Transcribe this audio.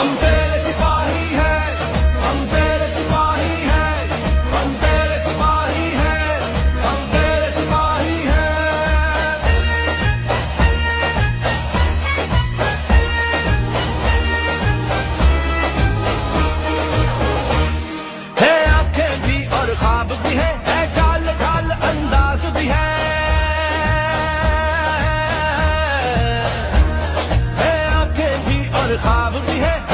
हम तेरे सिपाही हैं, हम तेरे सिपाही हैं, हम तेरे सिपाही हैं, हम तेरे सिपाही हैं। है आंखें भी और ख्वाब भी है चाल ढाल अंदाज भी है आंखें भी और ख्वाब भी है